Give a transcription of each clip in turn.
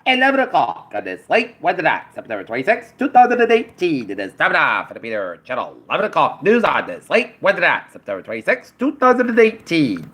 11 o'clock on this late Wednesday night, September 26, 2018. It is time now for the Peter Channel 11 o'clock news on this late Wednesday night, September 26, 2018.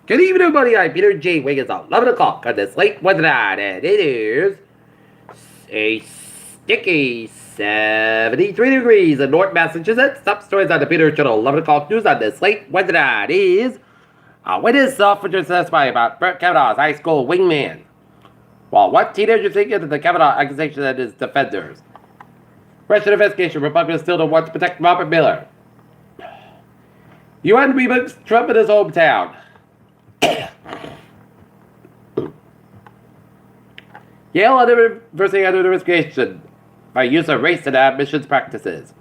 Good evening, everybody. I'm Peter J. Wiggins on 11 o'clock on this late Wednesday night, and it is a sticky 73 degrees in North Massachusetts. Top stories on the Peter Channel 11 o'clock news on this late Wednesday night is witness self-interest testified about Brett Kavanaugh's high school wingman. Well, what teenagers think of the Kavanaugh accusation and his defenders? Russian investigation. Republicans still don't want to protect Robert Miller. UN rebooks Trump in his hometown. Yale University under investigation by use of race in admissions practices.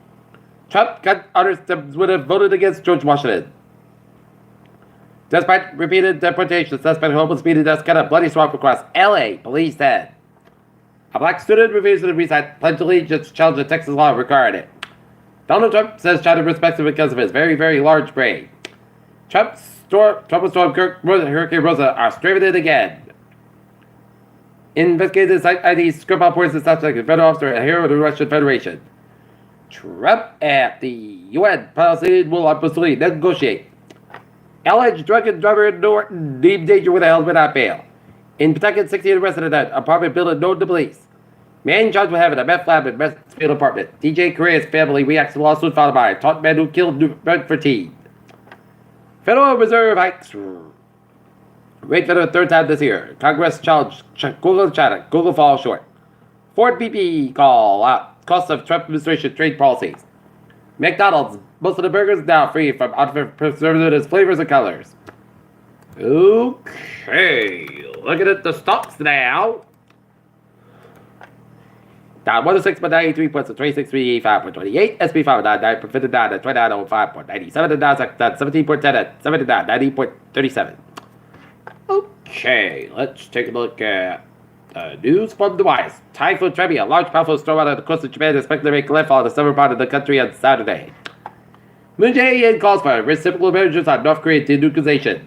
Trump would have voted against George Washington. Despite repeated deportations, suspect homeless meeting deaths cut a bloody swamp across L.A., police said. A black student refuses to recite Pledge of Allegiance to challenge the Texas law requiring it. Donald Trump says China respects him because of his very, very large brain. Trump will storm Hurricane Rosa are strafing it again. Investigators cite ID Skripal points to suspect a federal officer and a hero of the Russian Federation. Trump at the UN policy will obviously negotiate. Alleged drunken driver in Norton deemed danger with a helmet on bail. In Pawtucket, 16 arrested at an apartment building known to police. Man charged with having a meth lab in Westfield apartment. DJ Correa's family reacts to lawsuit filed by a taught man who killed Brentford teen. Federal Reserve hikes rate for the third time this year. Congress challenged Google China. Google falls short. Ford BP call out cost of Trump administration trade policies. McDonald's, most of the burgers now free from preservatives, flavors, and colors. Okay, looking at the stocks now. Down 106.93 points to 26,385.28. SP 599 for 59 at 2905.97. And Nasdaq down 17.10 at 79.90.37. Okay, let's take a look at news from the wires. Typhoon Trevi, a large powerful storm out of the coast of Japan, is expected to make landfall in the southern part of the country on Saturday. Moon Jae-in calls for reciprocal measures on North Korean denuclearization.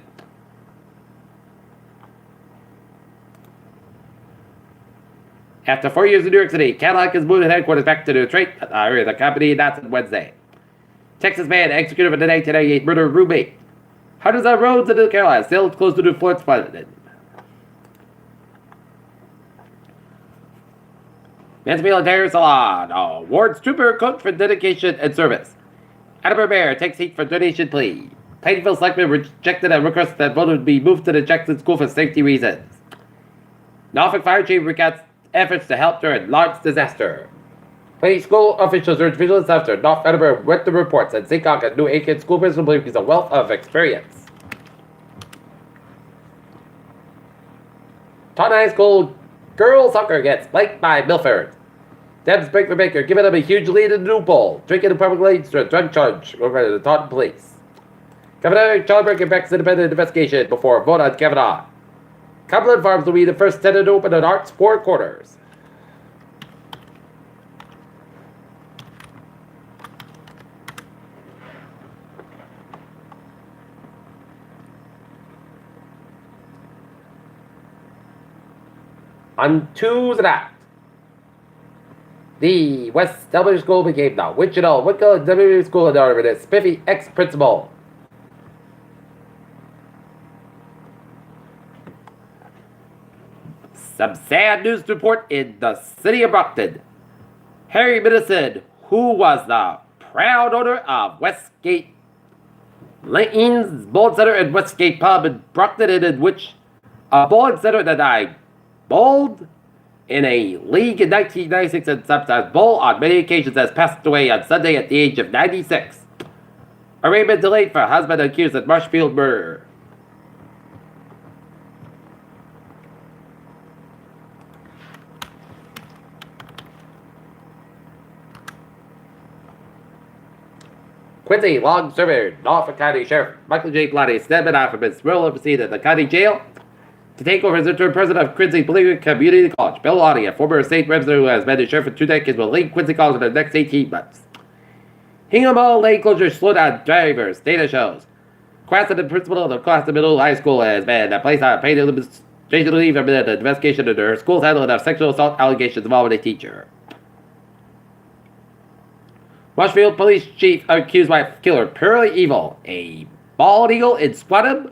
After 4 years in New York City, Cadillac is moving headquarters back to Detroit. The company announced on Wednesday. Texas man executed for the 1998 murder of roommate. Hundreds of roads in the Carolinas still close to the Florence flooded. Mansfield Hair Salon awards trooper coach for dedication and service. Edinburgh Mayor takes heat for donation plea. Plainfield Selectmen rejected a request that vote would be moved to the Jackson School for safety reasons. Norfolk Fire Chief recounts efforts to help during large disaster. Plainfield school officials urge vigilance after North Edinburgh went the reports and Seacock, a new Aiken school principal, believes he's a wealth of experience. Taunton High School girls soccer gets blanked by Milford. Debs Baker Baker giving them a huge lead in the new bowl. Drinking in public lanes to a drug charge over to the Taunton police. Governor Challenberg expects independent investigation before a vote on Kavanaugh. Cumberland Farms will be the first tenant to open at Arts Four Corners. On Tuesday night, the West Elementary School became the Wichita Elementary School in honor of its spiffy ex-principal. Some sad news to report in the city of Brockton. Harry Middleton, who was the proud owner of Westgate Lane's Bowling Center and Westgate Pub in Brockton, and in which a bowling center that I bowled in a league in 1996 and sometimes bowl on many occasions, has passed away on Sunday at the age of 96. Arraignment delayed for husband accused of Marshfield murder. Quincy long-serving Norfolk County Sheriff Michael J. Blatty stepped out from his role overseeing at the county jail to take over as interim president of Quincy Community College. Bill Audie, a former state representative who has been the sheriff for 2 decades, will lead Quincy College in the next 18 months. Hingham Hall lane closure slowed down drivers, data shows. Class at the principal of the class of middle high school has been placed on paid Changed to leave amid the investigation into her school's handling of sexual assault allegations involving a teacher. Rushfield police chief accused by killer purely evil. A bald eagle in Squattum.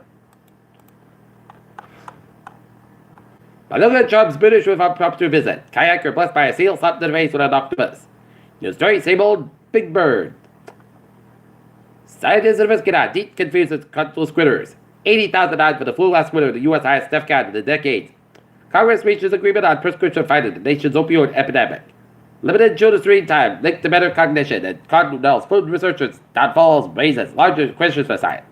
By looking at Chubb's British with a proper visit. Kayaker blessed by a seal slapped in the face with an octopus. New story, same old big bird. Scientists investigate deep confused with control squitters. 80,000 odds for the flu last winter, the U.S. highest death count in the decades. Congress reaches agreement on prescription fighting the nation's opioid epidemic. Limited children's reading time linked to better cognition, and Cardinal's food researchers downfalls raises larger questions for science.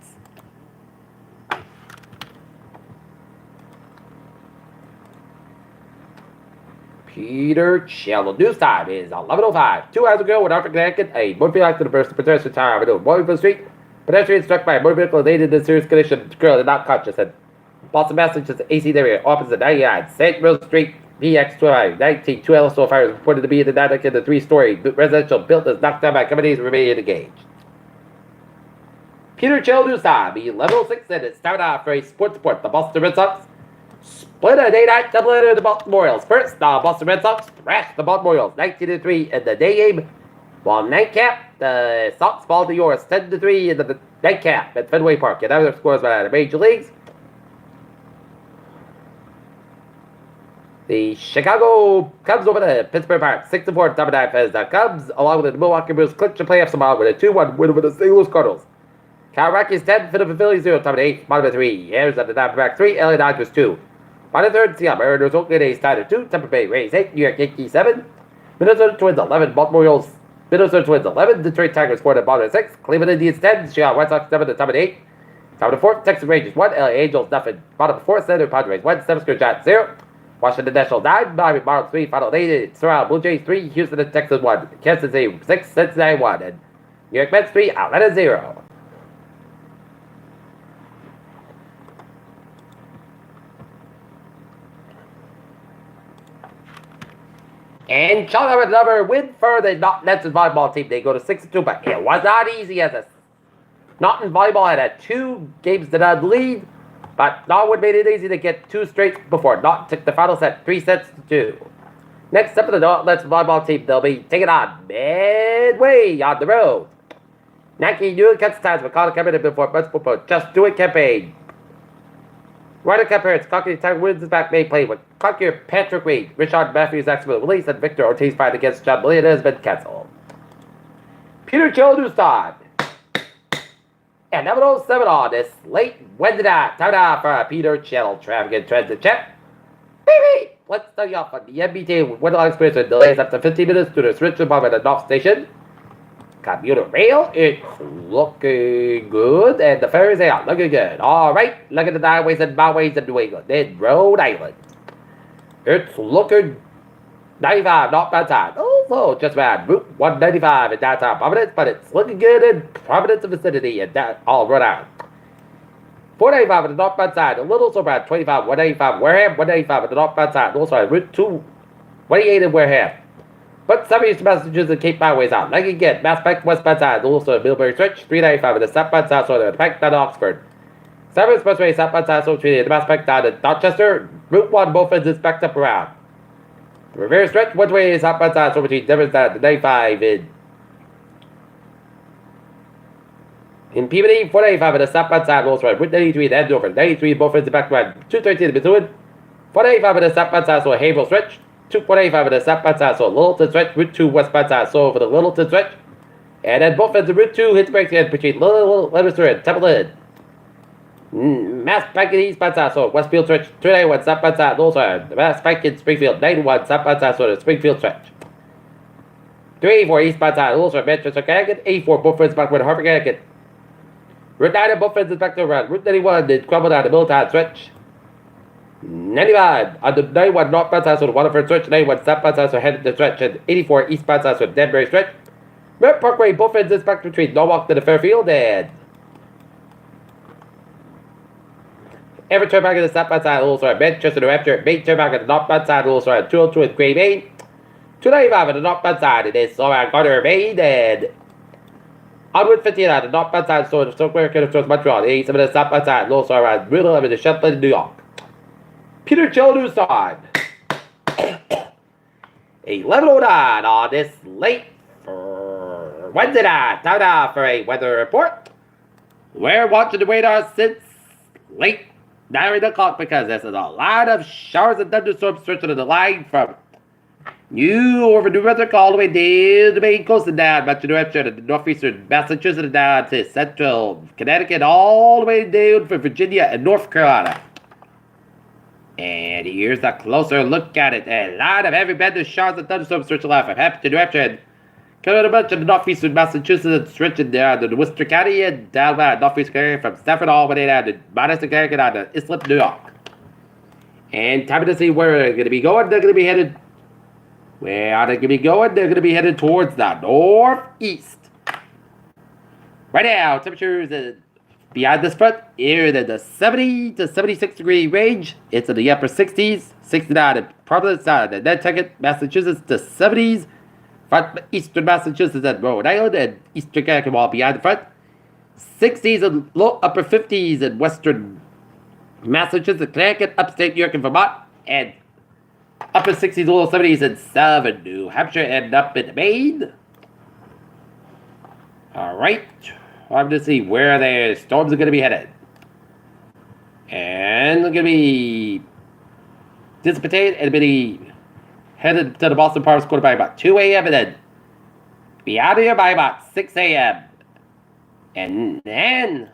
Peter Shell. News time is 11:05. 2 hours ago, in Norfolk, Connecticut, a motor vehicle accident burst the pedestrian tower avenue on Morganville Street. Pedestrian struck by a motor vehicle related in serious condition. The girl is not conscious. And Boston, Massachusetts, AC area, opposite 99, St. Rose Street, VX 19. 2 LSO fires reported to be in the attic in the 3-story residential building knocked down by companies remaining engaged. Peter Shell. News time, 11:06, and it's time now for a sports report. The Boston Red Sox split a day-night doubleheader of the Baltimore Orioles. First, the Boston Red Sox thrashed the Baltimore Orioles 19-3 in the day game. While nightcap, the Sox fall to the Orioles 10-3 in the nightcap at Fenway Park. And other scores by the major leagues. The Chicago Cubs over the Pittsburgh Pirates 6-4 top 9 as the Cubs, along with the Milwaukee Brewers, clinch the playoffs tomorrow with a 2-1 win over the St. Louis Cardinals. Cal Rockies 10, Philadelphia Phillies 0, top 8, bottom 3. Airs at the top back 3, LA Dodgers 2. Bottom 3rd, Seattle Mariners, Oakland A's tied 2, Tampa Bay Rays 8, New York Yankees 7, Minnesota Twins 11, Baltimore Orioles, Minnesota Twins 11, Detroit Tigers 4 to bottom 6, Cleveland Indians 10, Chicago White Sox 7 to top 8, top 4th, Texas Rangers 1, LA Angels nothing, bottom 4, San Diego Padres 1, San Francisco Giants 0, Washington Nationals 9, Miami Marlins 3, final 8, Toronto Blue Jays 3, Houston and Texas 1, Kansas City 6, Cincinnati 1, and New York Mets 3, Atlanta 0. And Charlotte with another win for the Nets volleyball team. They go to 6-2, but it was not easy as a Norton volleyball had a 2 games to none lead, but Norwood made it easy to get 2 straight before Norton took the final set 3-2. Next up for the Nets volleyball team, they'll be taking on Midway on the road. Nike New cuts ties with Colin Cameron before multiple Just Do It campaign. Ryder Cup parents, Cockney Tiger wins his back May play with Cockney Patrick Reed, Richard Matthews accident release, and Victor Ortiz fight against John Millian has been cancelled. Peter Chill News time. And 7:07 on this late Wednesday night. Time now for Peter Chill Traffic and Transit Check. Baby! Let's start you off on the MBT with weather experience and delays up to 15 minutes to the switch above at the North Station. Commuter rail, it's looking good, and the ferries are looking good. Alright, look at the highways and byways in New England, in Rhode Island. It's looking 95, not bad time. Also, just around Route 195 in downtown Providence, but it's looking good in Providence vicinity and all Rhode Island. 495 on the northbound side, a little so around 25, 185 Wareham, 185 on the northbound side, also on Route 228 in Wareham. But some east messages and Cape Byways out. Like again, Mass Pike westbound side, also Millbury Stretch, 395 on the southbound side, so the Pike down to Oxford. 7 Expressway southbound side, so treated the Mass Pike down to Dorchester, Route 1, both ends is backed up around. The Revere Stretch, one way southbound side, so between Devon's down to 95 in Peabody, 495 on the southbound side, also on Route 93 in Andover, 93 both ends back around, 213 in Methuen, 485 on the southbound side, so Haverhill Stretch, 485 on the southbound side, so Littleton Stretch, Route 2 westbound side, so for the Littleton Stretch, and then both ends of Route 2 hits breaks in between Leominster and Temple Inn. Mass Pike in eastbound side, so Westfield Stretch, 291 southbound side, also Mass Pike in Springfield, 91 southbound side, so the Springfield Stretch. 384 eastbound side, also Manchester, Connecticut, 84 both ends back with Harvard, Connecticut. Route 9 and both ends is back to around Route 91 in Crumble down the Middletown Stretch. 95 on the 91 northbound side, so the Waterford Stretch, 91 southbound side, so headed the Stretch, and 84 eastbound side, so Danbury Stretch. Merritt Parkway, both ends is back between Norwalk to the Fairfield, and every turn back on the southbound side, also at Manchester, New Hampshire, main turn back on the northbound side, also at 202 in Gray, Maine. 295 on the northbound side, it is around Garner, Maine, and onward 15 on the northbound side, so Square towards Montreal, 87 on the southbound side, also around Riddle, and the Shetland, New York. Peter Chill News Time. 11:09 on this late for Wednesday night. Time now for a weather report. We're watching the radar since late 9 o'clock because there's a lot of showers and thunderstorms stretching to the line from over New Brunswick all the way down the Maine coast and down much of New Hampshire and northeastern Massachusetts and down to central Connecticut all the way down from Virginia and North Carolina. And here's a closer look at it. A lot of heavy bender showers and thunderstorms stretching along from Hampton to New Hampshire and coming much of the northeastern Massachusetts and stretching down to Worcester County and down by northeastern Connecticut from Stafford all the way down to Madison, Connecticut down to Islip, New York. And time to see where they're going to be going. They're going to be headed. Where are they going to be going? They're going to be headed towards the northeast. Right now, temperatures beyond this front here in the 70 to 76 degree range. It's in the upper 60s, 69 in Providence, and Nantucket, Massachusetts, to 70s. Front eastern Massachusetts and Rhode Island and eastern Connecticut while beyond the front. 60s and low upper 50s in western Massachusetts, Connecticut, upstate New York and Vermont, and upper 60s, low 70s in southern New Hampshire and up in Maine. All right. I'm to see where the storms are going to be headed. And they're going to be dissipated and be headed to the Boston Parks Quarter by about 2 a.m. and then be out of here by about 6 a.m. And then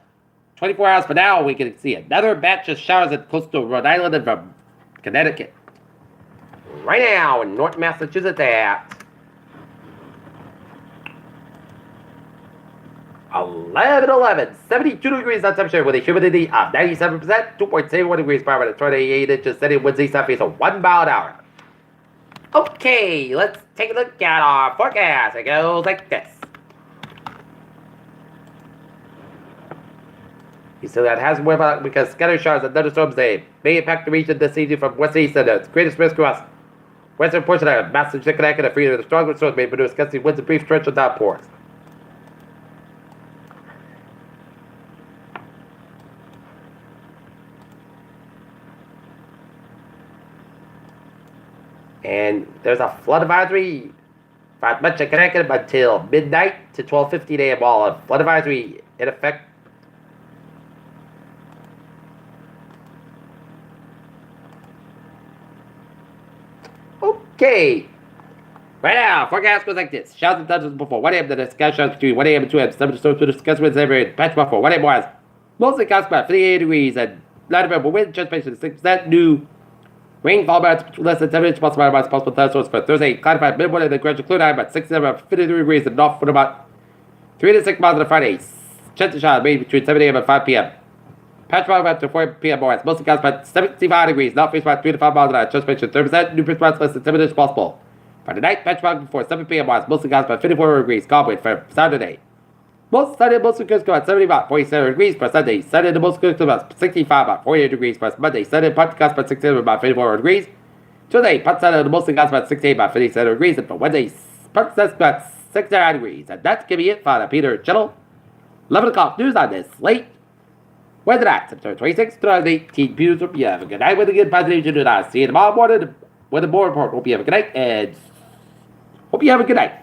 24 hours from now, we can see another batch of showers at coastal Rhode Island and from Connecticut. Right now in North Massachusetts at 11:11, 72 degrees on temperature with a humidity of 97%, 2.71 degrees per minute, 28 inches, steady winds east southeast of 1 mile an hour. Okay, let's take a look at our forecast. It goes like this. You see that has weather because scattered showers and thunderstorms may impact the region this evening from west east and the greatest risk across western portion of Massachusetts, Connecticut, and freezing. The stronger storms may produce gusty winds and brief torrential downpours. And there's a flood advisory for much of Connecticut until midnight to 12:15 a.m. while a flood advisory in effect. Okay. Right now, forecast goes like this. Showers and thunderstorms before 1 a.m. The sky showers between 1 a.m. and 2 a.m. Thunderstorms to discuss winds every patch before 1 a.m. was mostly cast by 58 degrees and light available wind transpiration 6%. New rainfall about less than 7 inches possible amounts possible thunderstorms for Thursday. Classified mid-morning and the gradual clear night about 6 about 53 degrees and north for about 3 to 6 miles on Friday. Chance of shower made between 7 a.m. and 5 p.m. Patch fog about to 4 p.m. more. Mostly cast by 75 degrees. North face about 3 to 5 miles an hour. Transpiration 30%. New response less than 7 inches possible. For tonight, patch fog before 7 p.m. was mostly cast by 54 degrees. Calm wind for Saturday. Most Sunday, mostly good about 70 about 47 degrees for Sunday. Sunday, the most good about 65 about 48 degrees for Monday. Sunday, part cast by 67 about 54 degrees. Tuesday, part Sunday, the mostly cast about 68 about 57 degrees. And for Wednesday, part cast about 69 degrees. And that's going to be it for the Peter Channel 11 o'clock news on this late Wednesday night, September 26, 2018. Beautiful. You have a good night with a good positive. See you tomorrow morning with a more report. Hope you have a good night and hope you have a good night.